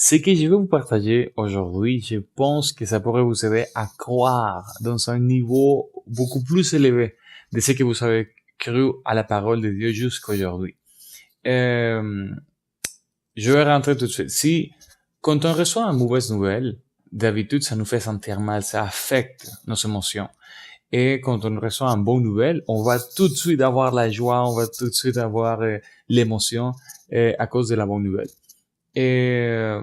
Ce que je vais vous partager aujourd'hui, je pense que ça pourrait vous aider à croire dans un niveau beaucoup plus élevé de ce que vous avez cru à la parole de Dieu jusqu'à aujourd'hui. Euh, je vais rentrer tout de suite. Si, quand on reçoit une mauvaise nouvelle, d'habitude, ça nous fait sentir mal, ça affecte nos émotions. Et quand on reçoit une bonne nouvelle, on va tout de suite avoir la joie, on va tout de suite avoir l'émotion à cause de la bonne nouvelle. Et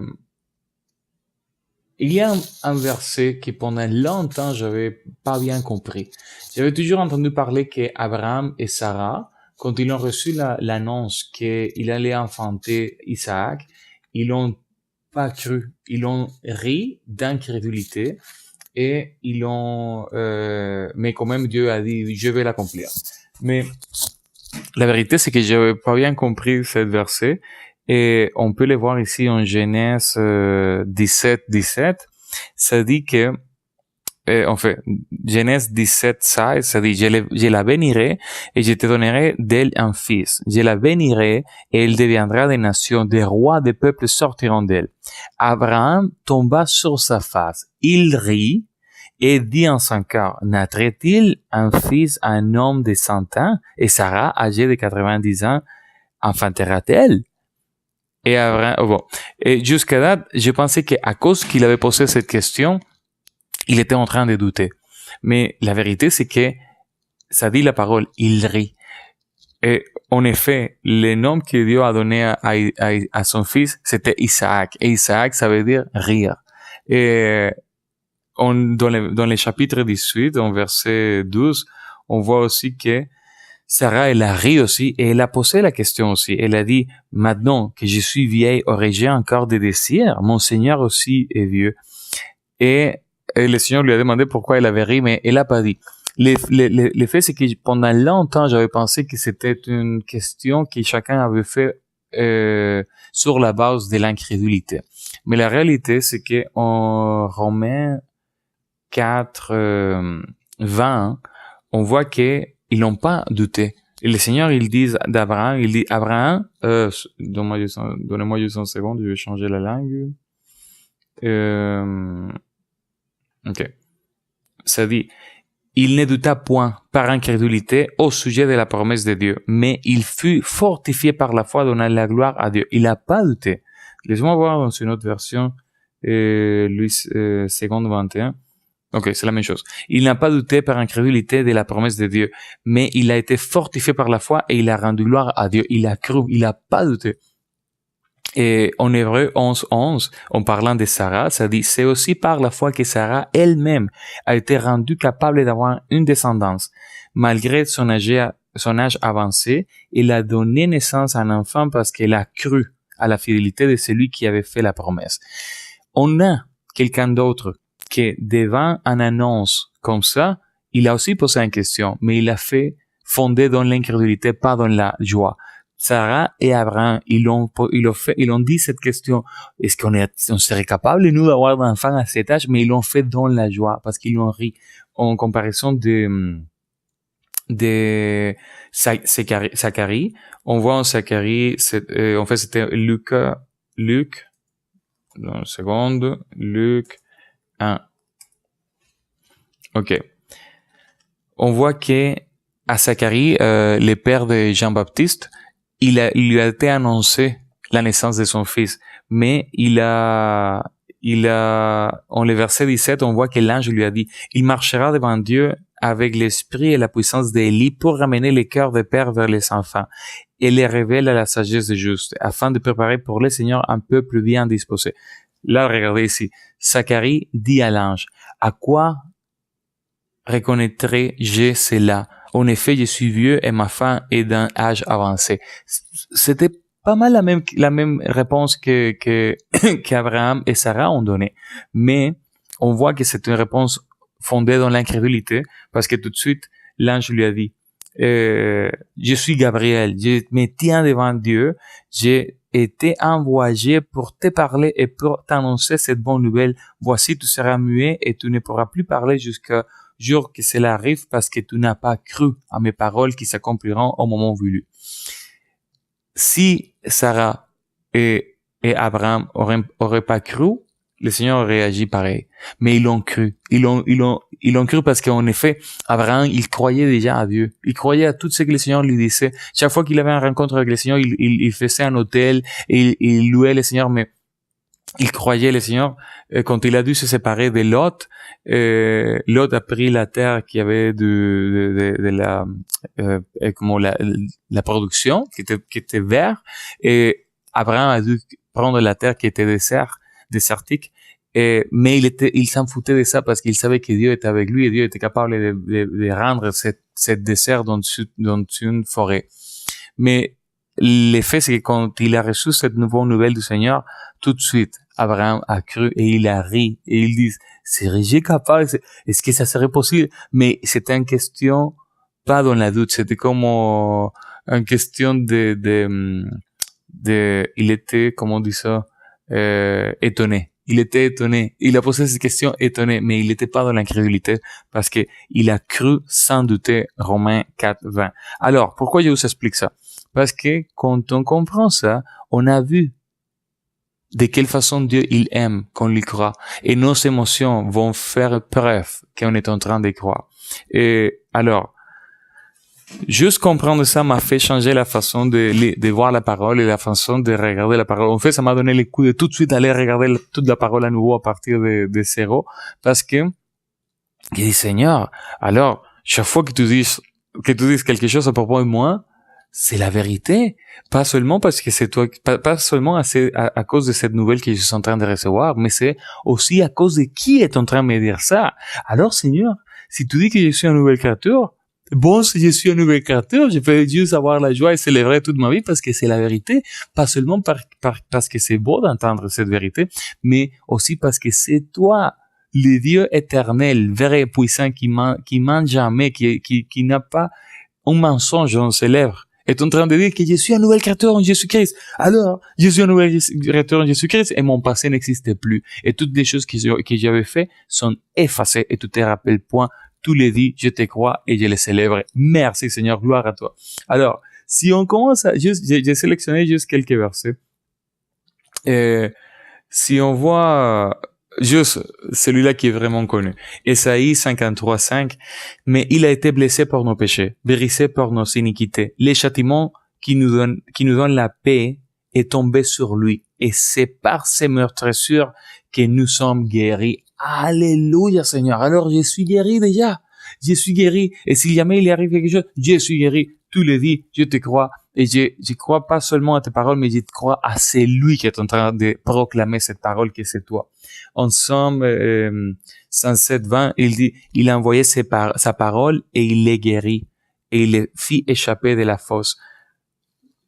il y a un verset que pendant longtemps j'avais pas bien compris. J'avais toujours entendu parler que Abraham et Sarah, quand ils ont reçu l'annonce qu'il allait enfanter Isaac, ils l'ont pas cru. Ils ont ri d'incrédulité et ils ont, mais quand même Dieu a dit, je vais l'accomplir. Mais la vérité, c'est que j'avais pas bien compris ce verset et on peut le voir ici en Genèse 17. Ça dit que, en fait, Genèse 17:16, ça dit, je la bénirai et je te donnerai d'elle un fils. Je la bénirai et elle deviendra des nations, des rois, des peuples sortiront d'elle. Abraham tomba sur sa face. Il rit et dit en son cœur, naîtrait-il un fils à un homme de 100 ans et Sarah, âgée de 90 ans, enfantera-t-elle? Et Abraham, bon. Et jusqu'à là, je pensais qu'à cause qu'il avait posé cette question, il était en train de douter. Mais la vérité, c'est que ça dit la parole, il rit. Et en effet, le nom que Dieu a donné à son fils, c'était Isaac. Et Isaac, ça veut dire rire. Et dans les chapitres 18, en verset 12, on voit aussi que Sarah, elle a ri aussi et elle a posé la question aussi. Elle a dit, maintenant que je suis vieille, aurais-je encore des désirs? Mon Seigneur aussi est vieux. Et le Seigneur lui a demandé pourquoi elle avait ri, mais elle n'a pas dit. Le fait, c'est que pendant longtemps, j'avais pensé que c'était une question que chacun avait fait sur la base de l'incrédulité. Mais la réalité, c'est que en Romains 4, 20, on voit que ils n'ont pas douté. Et le Seigneur, il dit d'Abraham, il dit, Abraham, donnez-moi juste une seconde, je vais changer la langue. Ok. Ça dit, il ne douta point par incrédulité au sujet de la promesse de Dieu, mais il fut fortifié par la foi donnant la gloire à Dieu. Il n'a pas douté. Laissez-moi voir dans une autre version, Louis 21. Ok, c'est la même chose. Il n'a pas douté par incrédulité de la promesse de Dieu, mais il a été fortifié par la foi et il a rendu gloire à Dieu. Il a cru, il n'a pas douté. Et en Hébreu 11:11, en parlant de Sarah, ça dit, c'est aussi par la foi que Sarah elle-même a été rendue capable d'avoir une descendance. Malgré son âge avancé, elle a donné naissance à un enfant parce qu'elle a cru à la fidélité de celui qui avait fait la promesse. On a quelqu'un d'autre que devant une annonce comme ça, il a aussi posé une question, mais il a fait fondé dans l'incrédulité, pas dans la joie. Sarah et Abraham, ils ont dit cette question. Est-ce on serait capable, nous, d'avoir un enfant à cet âge? Mais ils l'ont fait dans la joie, parce qu'ils ont ri. En comparaison de Zacharie, on voit en Zacharie, en fait, c'était Luc, dans une seconde, Luc 1. Ok. On voit que à Zacharie, le père de Jean-Baptiste, il lui a été annoncé la naissance de son fils, mais en le verset 17, on voit que l'ange lui a dit, il marchera devant Dieu avec l'esprit et la puissance d'Élie pour ramener les cœurs des pères vers les enfants et les révèle à la sagesse des justes, afin de préparer pour le Seigneur un peuple bien disposé. Là, regardez ici. Zacharie dit à l'ange, à quoi reconnaîtrai-je cela? En effet, je suis vieux et ma femme est d'un âge avancé. C'était pas mal la même réponse qu'Abraham et Sarah ont donné. Mais on voit que c'est une réponse fondée dans l'incrédulité parce que tout de suite, l'ange lui a dit, je suis Gabriel, je me tiens devant Dieu, j'ai été envoyé pour te parler et pour t'annoncer cette bonne nouvelle. Voici, tu seras muet et tu ne pourras plus parler jusqu'à jour que cela arrive parce que tu n'as pas cru à mes paroles qui s'accompliront au moment voulu. Si Sarah et et Abraham aurait pas cru, le Seigneur aurait agi pareil. Mais ils l'ont cru. Ils l'ont cru parce qu'en effet, Abraham, il croyait déjà à Dieu. Il croyait à tout ce que le Seigneur lui disait. Chaque fois qu'il avait une rencontre avec le Seigneur, il faisait un hôtel, et il louait le Seigneur, mais il croyait le Seigneur. Quand il a dû se séparer de Lot, Lot a pris la terre qui avait de la, comment la production, qui était vert, et Abraham a dû prendre la terre qui était désertique, mais il s'en foutait de ça parce qu'il savait que Dieu était avec lui et Dieu était capable de rendre cette désert dans une forêt. Mais l'effet, c'est que quand il a reçu cette nouvelle du Seigneur, tout de suite, Abraham a cru et il a ri et il dit, serais-je capable? Est-ce que ça serait possible? Mais c'était une question, pas dans la doute, c'était comme une question il était, comment on dit ça, étonné. Il était étonné. Il a posé cette question étonné, mais il n'était pas dans l'incrédulité parce que il a cru sans douter. Romains 4:20. Alors, pourquoi je vous explique ça? Parce que quand on comprend ça, on a vu de quelle façon Dieu il aime qu'on lui croit. Et nos émotions vont faire preuve qu'on est en train de croire. Et alors, juste comprendre ça m'a fait changer la façon de voir la parole et la façon de regarder la parole. En fait, ça m'a donné le coup de tout de suite aller regarder toute la parole à nouveau à partir de zéro. Parce que, j'ai dit, Seigneur, alors, chaque fois que tu dises quelque chose à propos de moi, c'est la vérité. Pas seulement parce que c'est toi, pas seulement à cause de cette nouvelle que je suis en train de recevoir, mais c'est aussi à cause de qui est en train de me dire ça. Alors, Seigneur, si tu dis que je suis une nouvelle créature, bon, si je suis une nouvelle créature, je peux juste avoir la joie et célébrer toute ma vie parce que c'est la vérité. Pas seulement parce que c'est beau d'entendre cette vérité, mais aussi parce que c'est toi, le Dieu éternel, vrai et puissant, qui ment jamais, qui n'a pas un mensonge dans ses lèvres, est en train de dire que je suis une nouvelle créature en Jésus-Christ. Alors, je suis une nouvelle créature en Jésus-Christ et mon passé n'existe plus. Et toutes les choses que j'avais fait sont effacées et tu te rappelles point. Tous les dits, je te crois et je les célèbre. Merci Seigneur, gloire à toi. Alors, si on commence à j'ai sélectionné juste quelques versets. Si on voit juste celui-là qui est vraiment connu. Ésaïe 53:5. Mais il a été blessé pour nos péchés, brisé pour nos iniquités. Les châtiments qui nous donnent la paix est tombé sur lui. Et c'est par ses meurtrissures que nous sommes guéris. Alléluia, Seigneur. Alors, je suis guéri déjà. Je suis guéri. Et si jamais il arrive quelque chose, je suis guéri. Tu le dis, je te crois. Et je crois pas seulement à tes paroles, mais je crois à celui qui est en train de proclamer cette parole, que c'est toi. En Somme 107:20, il dit, il a envoyé sa parole et il les guérit. Et il les fit échapper de la fosse.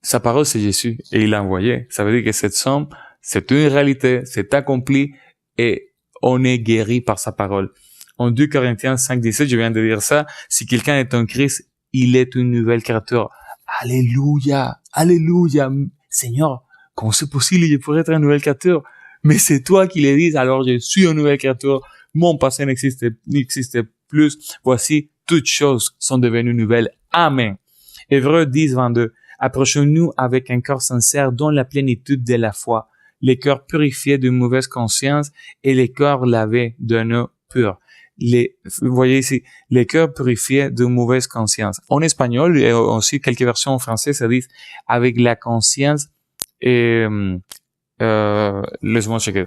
Sa parole, c'est Jésus. Et il l'a envoyé. Ça veut dire que cette somme, c'est une réalité, c'est accompli. Et on est guéri par sa parole. En 2 Corinthiens 5:17, je viens de dire ça, si quelqu'un est en Christ, il est une nouvelle créature. Alléluia, alléluia. Seigneur, comment c'est possible, je pourrais être une nouvelle créature? Mais c'est toi qui le dis, alors je suis une nouvelle créature. Mon passé n'existe plus. Voici, toutes choses sont devenues nouvelles. Amen. Hébreux 10:22. Approchons-nous avec un cœur sincère dans la plénitude de la foi, les cœurs purifiés d'une mauvaise conscience et les cœurs lavés d'une eau pure. Vous voyez ici, les cœurs purifiés d'une mauvaise conscience. En espagnol, et aussi quelques versions en français, ça dit avec la conscience et laisse-moi checker.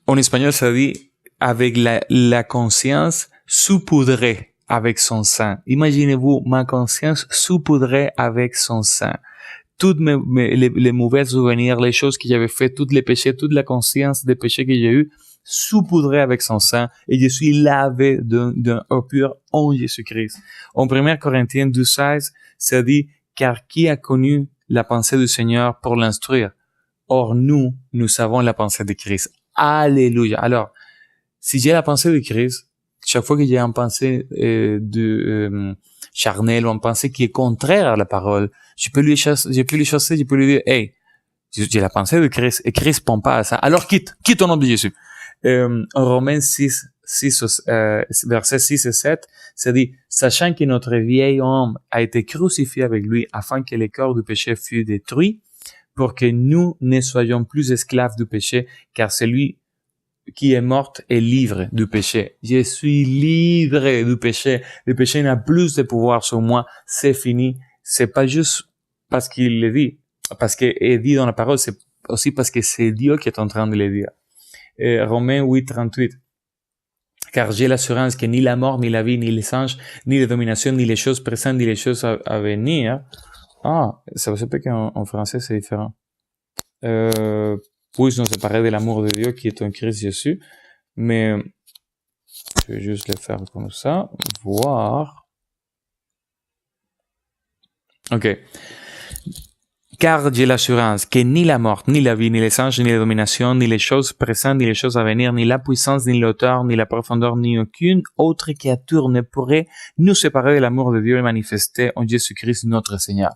En espagnol, ça dit avec la conscience saupoudrée avec son sang. Imaginez-vous ma conscience saupoudrée avec son sang. Toutes les mauvais souvenirs, les choses que j'avais fait, tous les péchés, toute la conscience des péchés que j'ai eu, saupoudré avec son sang, et je suis lavé d'un eau pure en Jésus-Christ. En 1 Corinthiens 12:16, ça dit, car qui a connu la pensée du Seigneur pour l'instruire? Or nous savons la pensée de Christ. Alléluia. Alors, si j'ai la pensée de Christ, chaque fois que j'ai une pensée charnelle ou une pensée qui est contraire à la parole, je peux lui chasser, je peux lui dire, hey, j'ai la pensée de Christ, et Christ ne pense pas à ça. Alors quitte au nom de Jésus. En Romains 6, versets 6 et 7, ça dit, sachant que notre vieil homme a été crucifié avec lui afin que le corps du péché fût détruit, pour que nous ne soyons plus esclaves du péché, car celui qui est mort est libre du péché. Je suis libre du péché. Le péché n'a plus de pouvoir sur moi. C'est fini. C'est pas juste parce qu'il le dit, parce qu'il est dit dans la parole, c'est aussi parce que c'est Dieu qui est en train de le dire. Romains 8:38. Car j'ai l'assurance que ni la mort, ni la vie, ni les anges, ni les dominations, ni les choses présentes, ni les choses à venir. Ah, ça veut dire qu'en français c'est différent. Puissent nous séparer de l'amour de Dieu qui est en Christ Jésus. Mais je vais juste le faire comme ça. Voir. Ok. Car j'ai l'assurance que ni la mort, ni la vie, ni les anges, ni les dominations, ni les choses présentes, ni les choses à venir, ni la puissance, ni l'auteur, ni la profondeur, ni aucune autre créature ne pourrait nous séparer de l'amour de Dieu manifesté en Jésus-Christ notre Seigneur.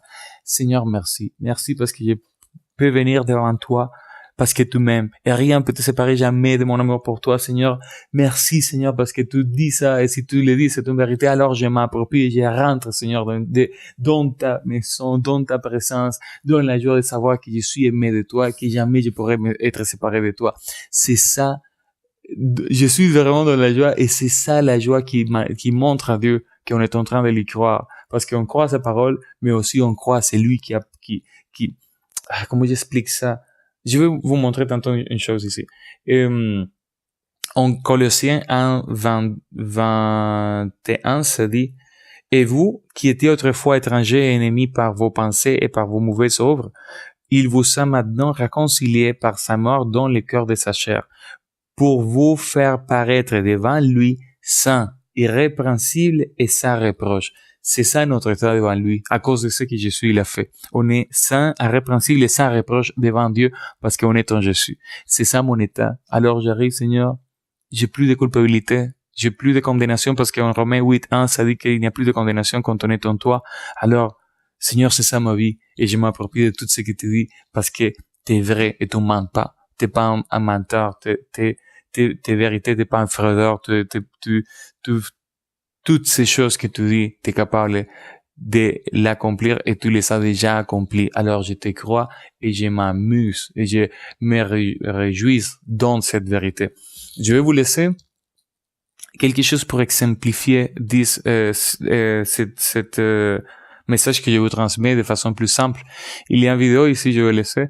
Seigneur, merci. Merci parce que je peux venir devant toi parce que tu m'aimes. Et rien ne peut te séparer jamais de mon amour pour toi, Seigneur. Merci, Seigneur, parce que tu dis ça, et si tu le dis, c'est une vérité, alors je m'approprie et je rentre, Seigneur, dans ta maison, dans ta présence, dans la joie de savoir que je suis aimé de toi, que jamais je pourrais être séparé de toi. C'est ça. Je suis vraiment dans la joie, et c'est ça la joie qui montre à Dieu qu'on est en train de lui croire. Parce qu'on croit à sa parole, mais aussi on croit à celui comment j'explique ça? Je vais vous montrer tantôt une chose ici. En Colossiens 1, 21, ça dit, et vous, qui étiez autrefois étrangers et ennemis par vos pensées et par vos mauvaises œuvres, il vous a maintenant réconciliés par sa mort dans le cœur de sa chair, pour vous faire paraître devant lui saint, irrépréhensible et sans reproche. C'est ça notre état devant lui, à cause de ce que Jésus il a fait. On est saint, irrépréhensible et sans reproche devant Dieu parce qu'on est en Jésus. C'est ça mon état. Alors j'arrive, Seigneur, j'ai plus de culpabilité, j'ai plus de condamnation parce qu'en Romains 8:1, ça dit qu'il n'y a plus de condamnation quand on est en toi. Alors, Seigneur, c'est ça ma vie et je m'approprie de tout ce que tu dis parce que t'es vrai et tu mens pas. T'es pas un menteur, t'es vérité, t'es pas un fraudeur, toutes ces choses que tu dis, tu es capable de l'accomplir et tu les as déjà accomplies. Alors je te crois et je m'amuse et je me réjouis dans cette vérité. Je vais vous laisser quelque chose pour exemplifier cette message que je vous transmets de façon plus simple. Il y a une vidéo ici, je vais laisser,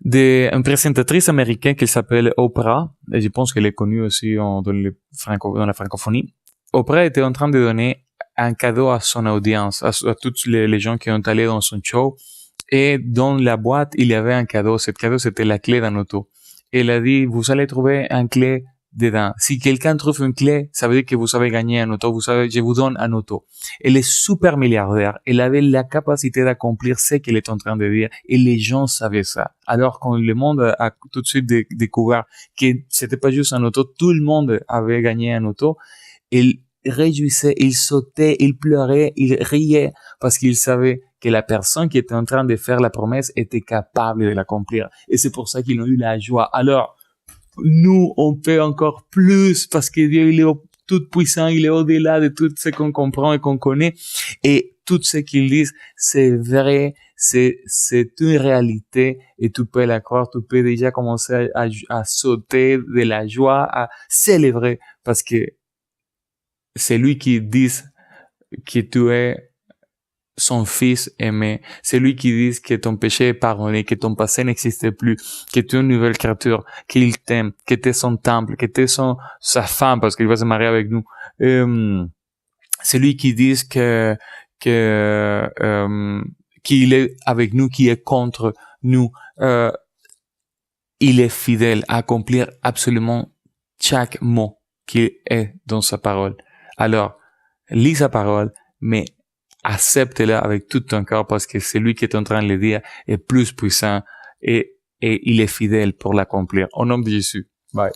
d'une présentatrice américaine qui s'appelle Oprah, et je pense qu'elle est connue aussi dans la francophonie. Oprah était en train de donner un cadeau à son audience, à tous les gens qui ont allé dans son show. Et dans la boîte, il y avait un cadeau. Ce cadeau, c'était la clé d'un auto. Elle a dit, vous allez trouver une clé dedans. Si quelqu'un trouve une clé, ça veut dire que vous avez gagné un auto. Je vous donne un auto. Elle est super milliardaire. Elle avait la capacité d'accomplir ce qu'elle est en train de dire. Et les gens savaient ça. Alors quand le monde a tout de suite découvert que c'était pas juste un auto, tout le monde avait gagné un auto. Il réjouissait, il sautait, il pleurait, il riait parce qu'il savait que la personne qui était en train de faire la promesse était capable de l'accomplir. Et c'est pour ça qu'ils ont eu la joie. Alors, nous, on peut encore plus parce que Dieu, il est tout puissant, il est au-delà de tout ce qu'on comprend et qu'on connaît. Et tout ce qu'ils disent, c'est vrai, c'est une réalité et tu peux la croire, tu peux déjà commencer à sauter de la joie, à célébrer parce que c'est lui qui dit que tu es son fils aimé. C'est lui qui dit que ton péché est pardonné, que ton passé n'existe plus, que tu es une nouvelle créature, qu'il t'aime, que tu es son temple, que tu es sa femme parce qu'il va se marier avec nous. C'est lui qui dit qu'il est avec nous, qui est contre nous. Il est fidèle à accomplir absolument chaque mot qui est dans sa parole. Alors, lis sa parole, mais accepte-la avec tout ton cœur parce que celui qui est en train de le dire est plus puissant et il est fidèle pour l'accomplir. Au nom de Jésus. Bye.